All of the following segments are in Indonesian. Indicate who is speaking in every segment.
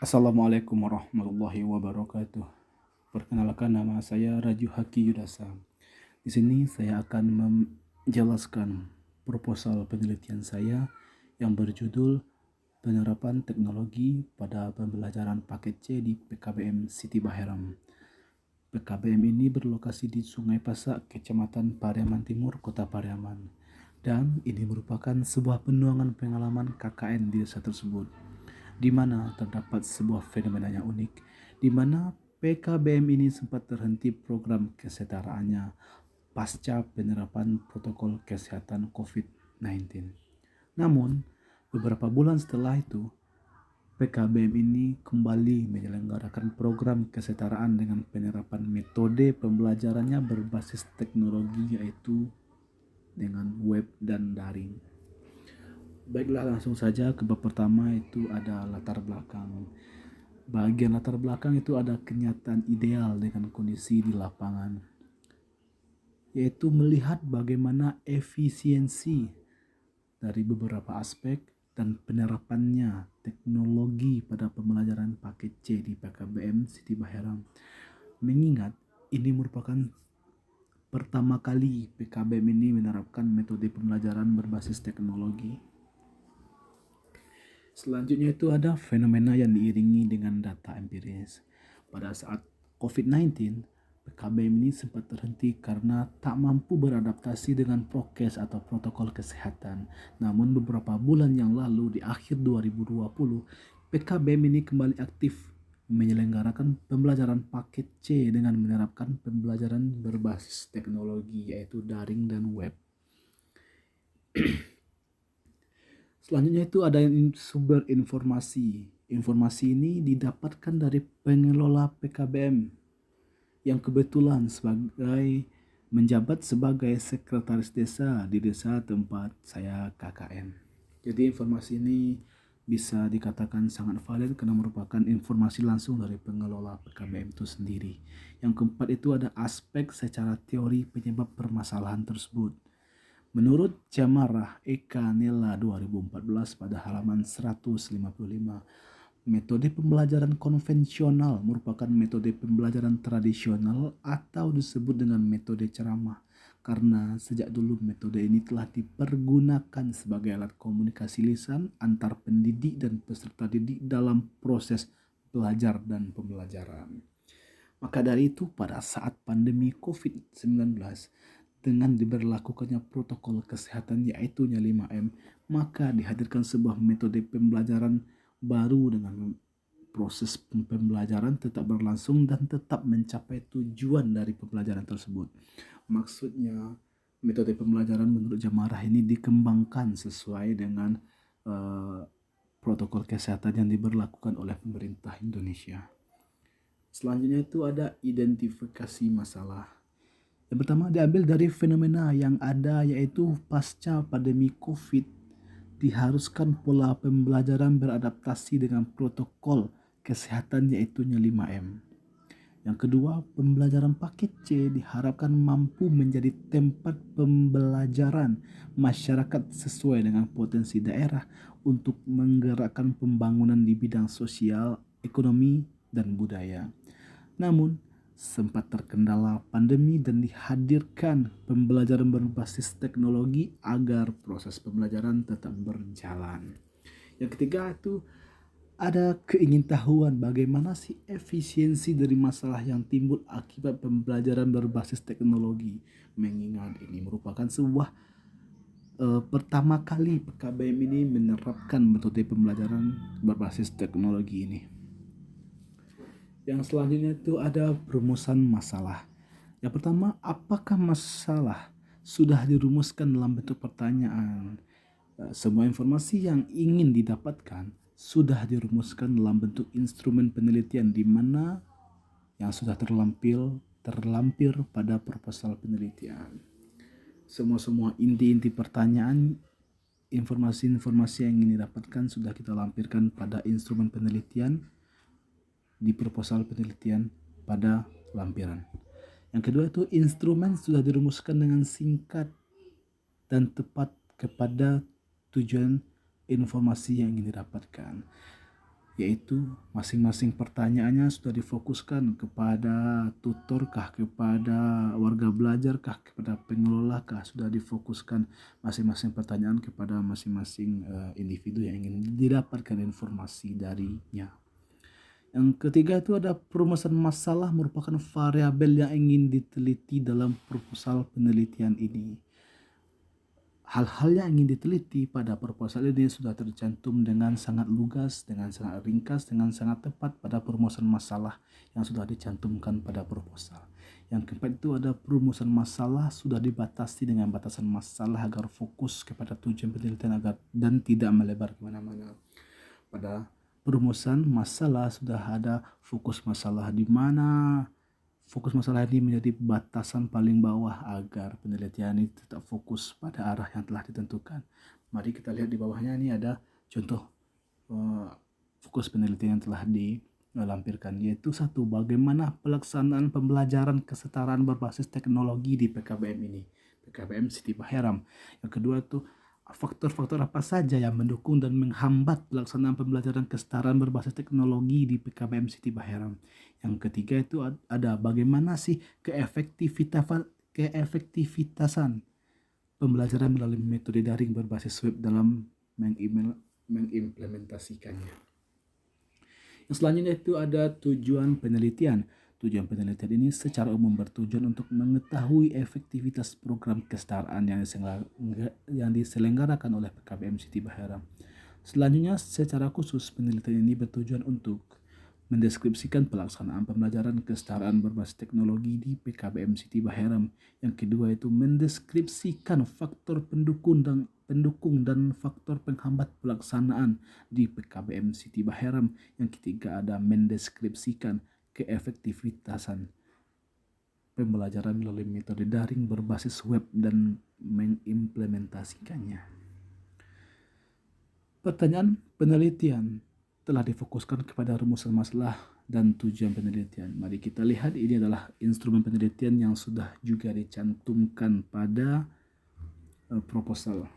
Speaker 1: Assalamualaikum warahmatullahi wabarakatuh. Perkenalkan, nama saya Raju Haki Yudasa. Di sini saya akan menjelaskan proposal penelitian saya yang berjudul Penerapan Teknologi pada Pembelajaran Paket C di PKBM Siti Baheram. PKBM ini berlokasi di Sungai Pasak, Kecamatan Pariaman Timur, Kota Pariaman. Dan ini merupakan sebuah penuangan pengalaman KKN di desa tersebut, di mana terdapat sebuah fenomena yang unik, di mana PKBM ini sempat terhenti program kesetaraannya pasca penerapan protokol kesehatan COVID-19. Namun, beberapa bulan setelah itu, PKBM ini kembali menyelenggarakan program kesetaraan dengan penerapan metode pembelajarannya berbasis teknologi, yaitu dengan web dan daring. Baiklah, langsung saja ke bab pertama, itu ada latar belakang. Bagian latar belakang itu ada kenyataan ideal dengan kondisi di lapangan, yaitu melihat bagaimana efisiensi dari beberapa aspek dan penerapannya teknologi pada pembelajaran paket C di PKBM Siti Baheram. Mengingat ini merupakan pertama kali PKBM ini menerapkan metode pembelajaran berbasis teknologi. Selanjutnya itu ada fenomena yang diiringi dengan data empiris. Pada saat COVID-19, PKBM ini sempat terhenti karena tak mampu beradaptasi dengan prokes atau protokol kesehatan. Namun beberapa bulan yang lalu, di akhir 2020, PKBM ini kembali aktif menyelenggarakan pembelajaran paket C dengan menerapkan pembelajaran berbasis teknologi, yaitu daring dan web. Selanjutnya itu ada sumber informasi. Informasi ini didapatkan dari pengelola PKBM yang kebetulan menjabat sebagai sekretaris desa di desa tempat saya KKN. Jadi informasi ini bisa dikatakan sangat valid karena merupakan informasi langsung dari pengelola PKBM itu sendiri. Yang keempat itu ada aspek secara teori penyebab permasalahan tersebut. Menurut Jamarah Eka Nela 2014 pada halaman 155, metode pembelajaran konvensional merupakan metode pembelajaran tradisional atau disebut dengan metode ceramah, karena sejak dulu metode ini telah dipergunakan sebagai alat komunikasi lisan antar pendidik dan peserta didik dalam proses belajar dan pembelajaran. Maka dari itu, pada saat pandemi COVID-19, dengan diberlakukannya protokol kesehatan yaitu 5M, maka dihadirkan sebuah metode pembelajaran baru dengan proses pembelajaran tetap berlangsung dan tetap mencapai tujuan dari pembelajaran tersebut. Maksudnya, metode pembelajaran menurut Jamarah ini dikembangkan sesuai dengan protokol kesehatan yang diberlakukan oleh pemerintah Indonesia. Selanjutnya itu ada identifikasi masalah. Yang pertama diambil dari fenomena yang ada, yaitu pasca pandemi COVID diharuskan pola pembelajaran beradaptasi dengan protokol kesehatan yaitu 5M. Yang kedua, pembelajaran paket C diharapkan mampu menjadi tempat pembelajaran masyarakat sesuai dengan potensi daerah untuk menggerakkan pembangunan di bidang sosial, ekonomi, dan budaya. Namun, sempat terkendala pandemi dan dihadirkan pembelajaran berbasis teknologi agar proses pembelajaran tetap berjalan. Yang ketiga itu ada keingintahuan bagaimana sih efisiensi dari masalah yang timbul akibat pembelajaran berbasis teknologi, mengingat ini merupakan sebuah pertama kali PKBM ini menerapkan metode pembelajaran berbasis teknologi ini. Yang selanjutnya itu ada perumusan masalah. Yang pertama, apakah masalah sudah dirumuskan dalam bentuk pertanyaan? Semua informasi yang ingin didapatkan sudah dirumuskan dalam bentuk instrumen penelitian di mana yang sudah terlampir pada proposal penelitian. Semua inti-inti pertanyaan, informasi-informasi yang ingin didapatkan sudah kita lampirkan pada instrumen penelitian di proposal penelitian pada lampiran. Yang kedua itu instrumen sudah dirumuskan dengan singkat dan tepat kepada tujuan informasi yang ingin didapatkan. yaitu masing-masing pertanyaannya sudah difokuskan kepada tutor kah, kepada warga belajar kah, kepada pengelola kah, sudah difokuskan masing-masing pertanyaan kepada masing-masing individu yang ingin didapatkan informasi darinya. Yang ketiga itu ada perumusan masalah, merupakan variabel yang ingin diteliti dalam proposal penelitian ini. Hal-hal yang ingin diteliti pada proposal ini sudah tercantum dengan sangat lugas, dengan sangat ringkas, dengan sangat tepat pada perumusan masalah yang sudah dicantumkan pada proposal. Yang keempat itu ada perumusan masalah sudah dibatasi dengan batasan masalah agar fokus kepada tujuan penelitian dan tidak melebar kemana-mana. Pada perumusan masalah sudah ada fokus masalah di mana fokus masalah ini menjadi batasan paling bawah agar penelitian ini tetap fokus pada arah yang telah ditentukan. Mari kita lihat di bawahnya, ini ada contoh fokus penelitian yang telah dilampirkan, yaitu 1. Bagaimana pelaksanaan pembelajaran kesetaraan berbasis teknologi di PKBM ini, PKBM Siti Baheram. Yang kedua itu faktor-faktor apa saja yang mendukung dan menghambat pelaksanaan pembelajaran kesetaraan berbasis teknologi di PKBM Siti Baheram. Yang ketiga itu ada bagaimana sih keefektivitasan pembelajaran melalui metode daring berbasis web dalam mengimplementasikannya. Yang selanjutnya itu ada tujuan penelitian. Tujuan penelitian ini secara umum bertujuan untuk mengetahui efektivitas program kesetaraan yang diselenggarakan oleh PKBM Siti Baheram. Selanjutnya, secara khusus penelitian ini bertujuan untuk mendeskripsikan pelaksanaan pembelajaran kesetaraan berbasis teknologi di PKBM Siti Baheram. Yang kedua itu mendeskripsikan faktor pendukung dan faktor penghambat pelaksanaan di PKBM Siti Baheram. Yang ketiga ada mendeskripsikan keefektivitasan pembelajaran melalui metode daring berbasis web dan mengimplementasikannya. Pertanyaan penelitian telah difokuskan kepada rumusan masalah dan tujuan penelitian. Mari kita lihat, ini adalah instrumen penelitian yang sudah juga dicantumkan pada proposal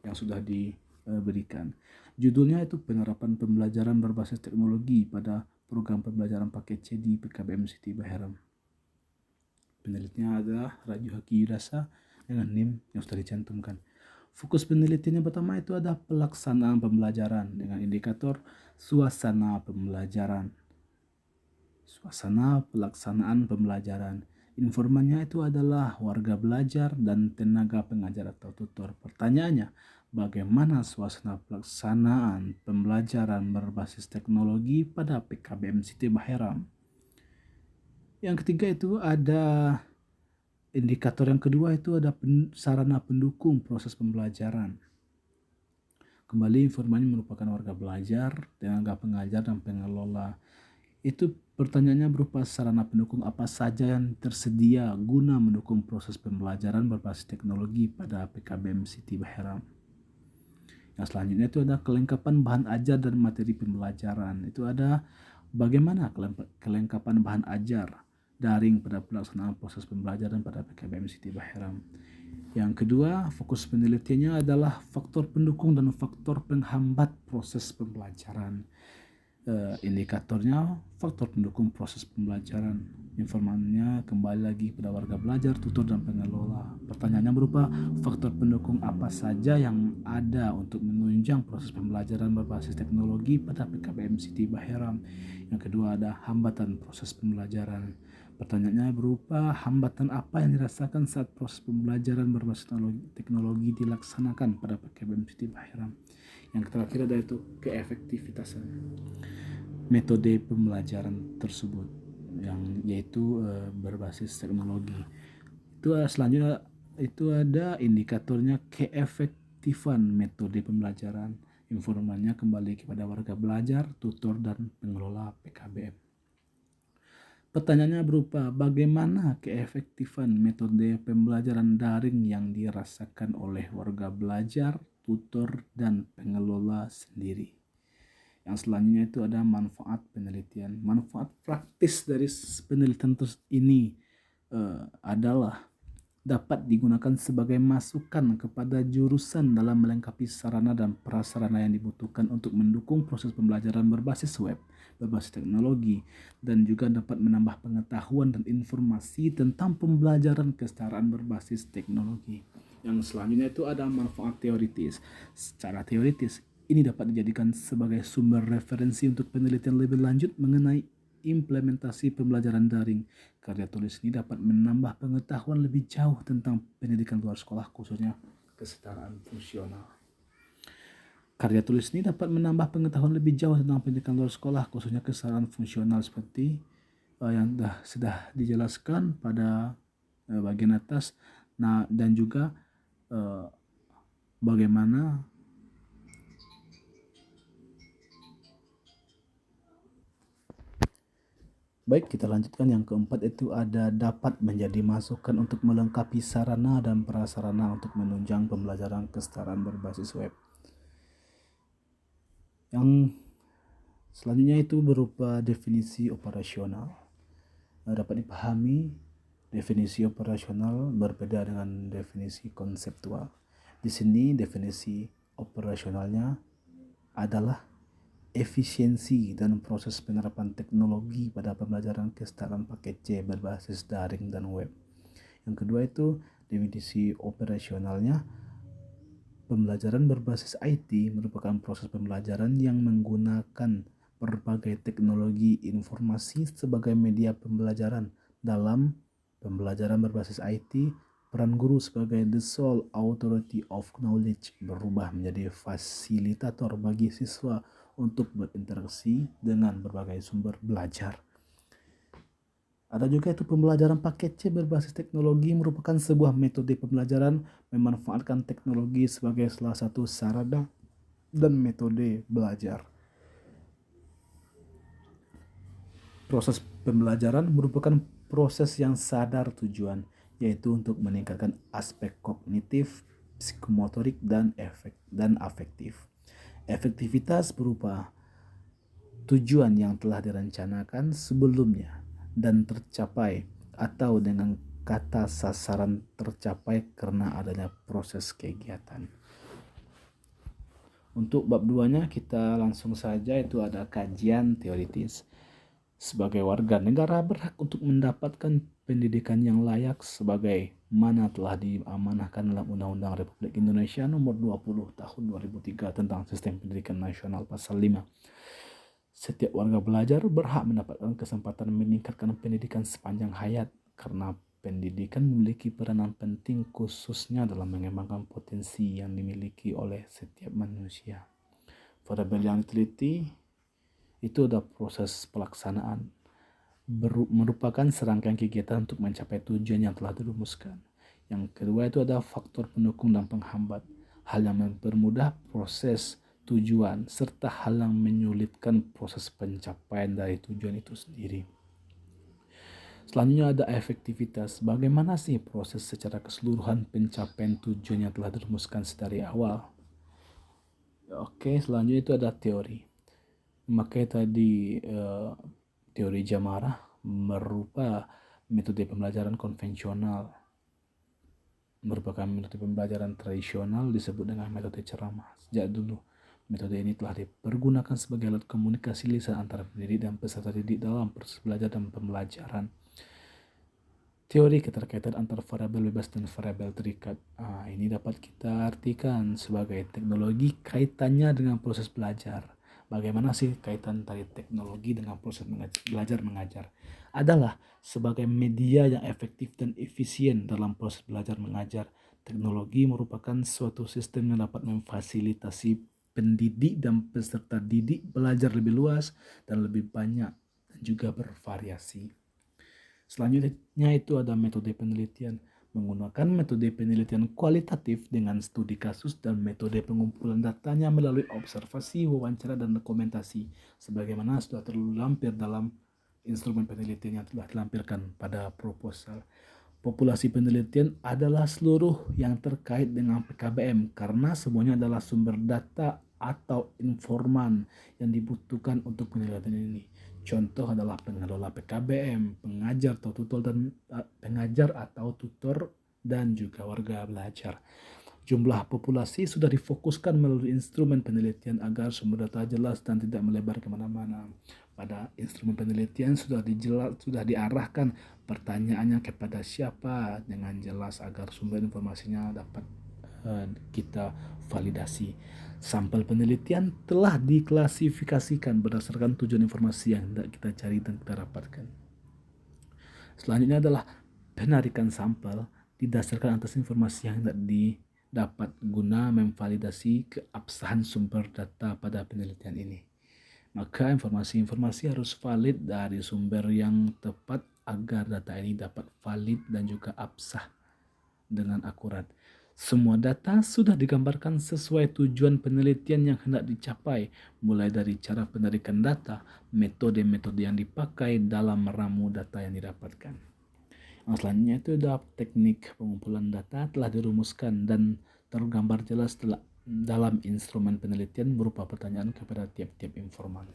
Speaker 1: yang sudah diberikan. Judulnya itu penerapan pembelajaran berbasis teknologi pada program pembelajaran paket C di PKBM Siti Baheram. Penelitiannya adalah Raju Haki Yudasa dengan NIM yang sudah dicantumkan. Fokus penelitian yang pertama itu ada pelaksanaan pembelajaran dengan indikator suasana pembelajaran. Suasana pelaksanaan pembelajaran. Informannya itu adalah warga belajar dan tenaga pengajar atau tutor. Pertanyaannya, bagaimana suasana pelaksanaan pembelajaran berbasis teknologi pada PKBM Siti Baheram? Yang ketiga itu ada indikator yang kedua itu ada sarana pendukung proses pembelajaran. Kembali informannya merupakan warga belajar, tenaga pengajar dan pengelola. Itu pertanyaannya berupa sarana pendukung apa saja yang tersedia guna mendukung proses pembelajaran berbasis teknologi pada PKBM Siti Baheram. Yang selanjutnya itu ada kelengkapan bahan ajar dan materi pembelajaran. Itu ada bagaimana kelengkapan bahan ajar daring pada pelaksanaan proses pembelajaran pada PKBM Siti Baheram. Yang kedua, fokus penelitiannya adalah faktor pendukung dan faktor penghambat proses pembelajaran. Indikatornya faktor pendukung proses pembelajaran. Informannya kembali lagi pada warga belajar, tutor dan pengelola. Pertanyaannya berupa faktor pendukung apa saja yang ada untuk menunjang proses pembelajaran berbasis teknologi pada PKBM Siti Baheram. Yang kedua ada hambatan proses pembelajaran. Pertanyaannya berupa hambatan apa yang dirasakan saat proses pembelajaran berbasis teknologi dilaksanakan pada PKBM Siti Baheram. Yang terakhir ada itu keefektivitasan metode pembelajaran tersebut yang yaitu berbasis teknologi. Itu selanjutnya itu ada indikatornya keefektifan metode pembelajaran. Informannya kembali kepada warga belajar, tutor dan pengelola PKBM. Pertanyaannya berupa bagaimana keefektifan metode pembelajaran daring yang dirasakan oleh warga belajar, tutor, dan pengelola sendiri. Yang selanjutnya itu ada manfaat penelitian. Manfaat praktis dari penelitian ini adalah dapat digunakan sebagai masukan kepada jurusan dalam melengkapi sarana dan prasarana yang dibutuhkan untuk mendukung proses pembelajaran berbasis web, berbasis teknologi, dan juga dapat menambah pengetahuan dan informasi tentang pembelajaran kesetaraan berbasis teknologi. Yang selanjutnya itu ada manfaat teoritis. Secara teoritis, ini dapat dijadikan sebagai sumber referensi untuk penelitian lebih lanjut mengenai implementasi pembelajaran daring. Karya tulis ini dapat menambah pengetahuan lebih jauh tentang pendidikan luar sekolah, khususnya kesetaraan fungsional. Karya tulis ini dapat menambah pengetahuan lebih jauh tentang pendidikan luar sekolah, khususnya kesetaraan fungsional seperti yang sudah dijelaskan pada bagian atas. Nah, dan juga bagaimana Baik, kita lanjutkan yang keempat, itu ada dapat menjadi masukan untuk melengkapi sarana dan prasarana untuk menunjang pembelajaran kesetaraan berbasis web. Yang selanjutnya itu berupa definisi operasional. Dapat dipahami, definisi operasional berbeda dengan definisi konseptual. Di sini definisi operasionalnya adalah efisiensi dan proses penerapan teknologi pada pembelajaran kesetaraan paket C berbasis daring dan web. Yang kedua itu definisi operasionalnya, pembelajaran berbasis IT merupakan proses pembelajaran yang menggunakan berbagai teknologi informasi sebagai media pembelajaran. Dalam pembelajaran berbasis IT, peran guru sebagai the sole authority of knowledge berubah menjadi fasilitator bagi siswa untuk berinteraksi dengan berbagai sumber belajar. Ada juga itu pembelajaran paket C berbasis teknologi merupakan sebuah metode pembelajaran memanfaatkan teknologi sebagai salah satu sarana dan metode belajar. Proses pembelajaran merupakan proses yang sadar tujuan, yaitu untuk meningkatkan aspek kognitif, psikomotorik, dan afektif. Efektivitas berupa tujuan yang telah direncanakan sebelumnya dan tercapai, atau dengan kata sasaran tercapai karena adanya proses kegiatan. Untuk bab 2-nya kita langsung saja, itu ada kajian teoritis. Sebagai warga negara berhak untuk mendapatkan pendidikan yang layak sebagai mana telah diamanahkan dalam Undang-Undang Republik Indonesia Nomor 20 Tahun 2003 tentang Sistem Pendidikan Nasional Pasal 5. Setiap warga belajar berhak mendapatkan kesempatan meningkatkan pendidikan sepanjang hayat karena pendidikan memiliki peranan penting khususnya dalam mengembangkan potensi yang dimiliki oleh setiap manusia. Variabel yang diteliti itu ada proses pelaksanaan, merupakan serangkaian kegiatan untuk mencapai tujuan yang telah dirumuskan. Yang kedua itu ada faktor pendukung dan penghambat, hal yang mempermudah proses tujuan serta hal yang menyulitkan proses pencapaian dari tujuan itu sendiri. Selanjutnya ada efektivitas, bagaimana sih proses secara keseluruhan pencapaian tujuan yang telah dirumuskan sedari awal. Oke, selanjutnya itu ada teori. Memakai tadi teori Jamarah merupakan metode pembelajaran konvensional, merupakan metode pembelajaran tradisional disebut dengan metode ceramah. Sejak dulu, metode ini telah dipergunakan sebagai alat komunikasi lisan antara pendidik dan peserta didik dalam proses belajar dan pembelajaran. Teori keterkaitan antara variabel bebas dan variabel terikat. Ini dapat kita artikan sebagai teknologi kaitannya dengan proses belajar. Bagaimana sih kaitan dari teknologi dengan proses belajar mengajar? Adalah sebagai media yang efektif dan efisien dalam proses belajar mengajar. Teknologi merupakan suatu sistem yang dapat memfasilitasi pendidik dan peserta didik belajar lebih luas dan lebih banyak dan juga bervariasi. Selanjutnya itu ada metode penelitian. Menggunakan metode penelitian kualitatif dengan studi kasus dan metode pengumpulan datanya melalui observasi, wawancara, dan dokumentasi, sebagaimana sudah terlampir dalam instrumen penelitian yang telah dilampirkan pada proposal. Populasi penelitian adalah seluruh yang terkait dengan PKBM karena semuanya adalah sumber data atau informan yang dibutuhkan untuk penelitian ini. Contoh adalah pengelola PKBM, pengajar atau tutor dan juga warga belajar. Jumlah populasi sudah difokuskan melalui instrumen penelitian agar sumber data jelas dan tidak melebar kemana-mana. Pada instrumen penelitian sudah diarahkan pertanyaannya kepada siapa dengan jelas agar sumber informasinya dapat kita validasi. Sampel penelitian telah diklasifikasikan berdasarkan tujuan informasi yang hendak kita cari dan kita dapatkan. Selanjutnya adalah penarikan sampel didasarkan atas informasi yang hendak dapat guna memvalidasi keabsahan sumber data pada penelitian ini. Maka informasi-informasi harus valid dari sumber yang tepat agar data ini dapat valid dan juga absah dengan akurat. Semua data sudah digambarkan sesuai tujuan penelitian yang hendak dicapai, mulai dari cara penarikan data, metode-metode yang dipakai dalam meramu data yang didapatkan. Yang selanjutnya itu adalah teknik pengumpulan data telah dirumuskan dan tergambar jelas dalam instrumen penelitian berupa pertanyaan kepada tiap-tiap informan.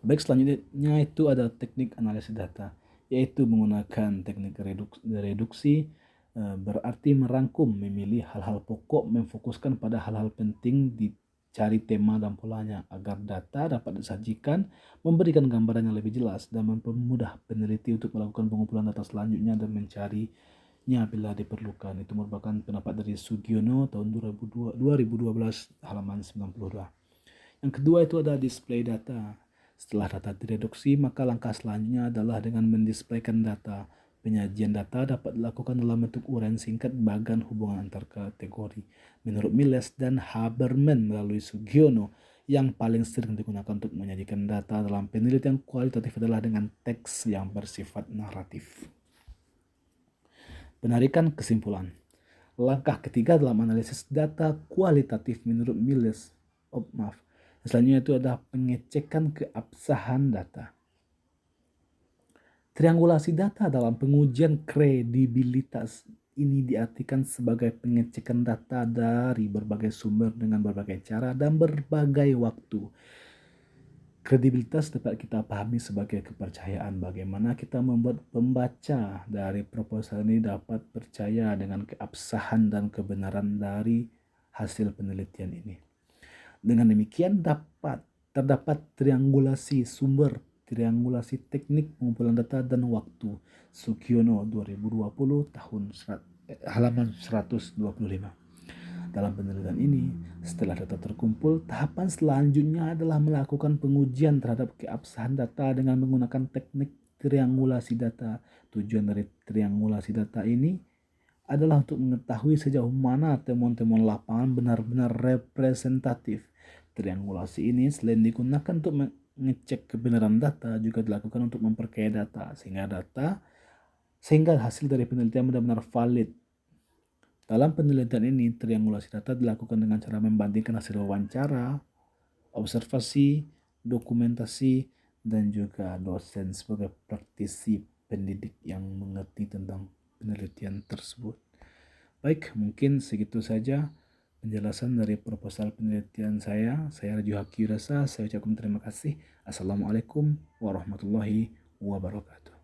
Speaker 1: Baik, selanjutnya itu ada teknik analisis data, yaitu menggunakan teknik reduksi, berarti merangkum, memilih hal-hal pokok, memfokuskan pada hal-hal penting, cari tema dan polanya agar data dapat disajikan, memberikan gambaran yang lebih jelas dan mempermudah peneliti untuk melakukan pengumpulan data selanjutnya dan mencarinya bila diperlukan. Itu merupakan pendapat dari Sugiono tahun 2012 halaman 92. Yang kedua itu ada display data. Setelah data direduksi, maka langkah selanjutnya adalah dengan mendisplaykan data. Penyajian data dapat dilakukan dalam bentuk uraian singkat bagan hubungan antar kategori. Menurut Miles dan Haberman melalui Sugiono, yang paling sering digunakan untuk menyajikan data dalam penelitian kualitatif adalah dengan teks yang bersifat naratif. Penarikan kesimpulan. Langkah ketiga dalam analisis data kualitatif menurut Miles. Selanjutnya itu adalah pengecekan keabsahan data. Triangulasi data dalam pengujian kredibilitas ini diartikan sebagai pengecekan data dari berbagai sumber dengan berbagai cara dan berbagai waktu. Kredibilitas dapat kita pahami sebagai kepercayaan, bagaimana kita membuat pembaca dari proposal ini dapat percaya dengan keabsahan dan kebenaran dari hasil penelitian ini. Dengan demikian terdapat triangulasi sumber, triangulasi teknik pengumpulan data dan waktu. Sugiono 2020 halaman 125. Dalam penelitian ini, setelah data terkumpul, tahapan selanjutnya adalah melakukan pengujian terhadap keabsahan data dengan menggunakan teknik triangulasi data. Tujuan dari triangulasi data ini adalah untuk mengetahui sejauh mana temuan-temuan lapangan benar-benar representatif. Triangulasi ini selain digunakan untuk mengecek kebenaran data, juga dilakukan untuk memperkaya data sehingga hasil dari penelitian benar-benar valid. Dalam penelitian ini, triangulasi data dilakukan dengan cara membandingkan hasil wawancara, observasi, dokumentasi, dan juga dosen sebagai praktisi pendidik yang mengerti tentang penelitian tersebut. Baik, mungkin segitu saja penjelasan dari proposal penelitian saya. Saya Rajo Haki Yudasa, saya ucapkan terima kasih. Assalamualaikum warahmatullahi wabarakatuh.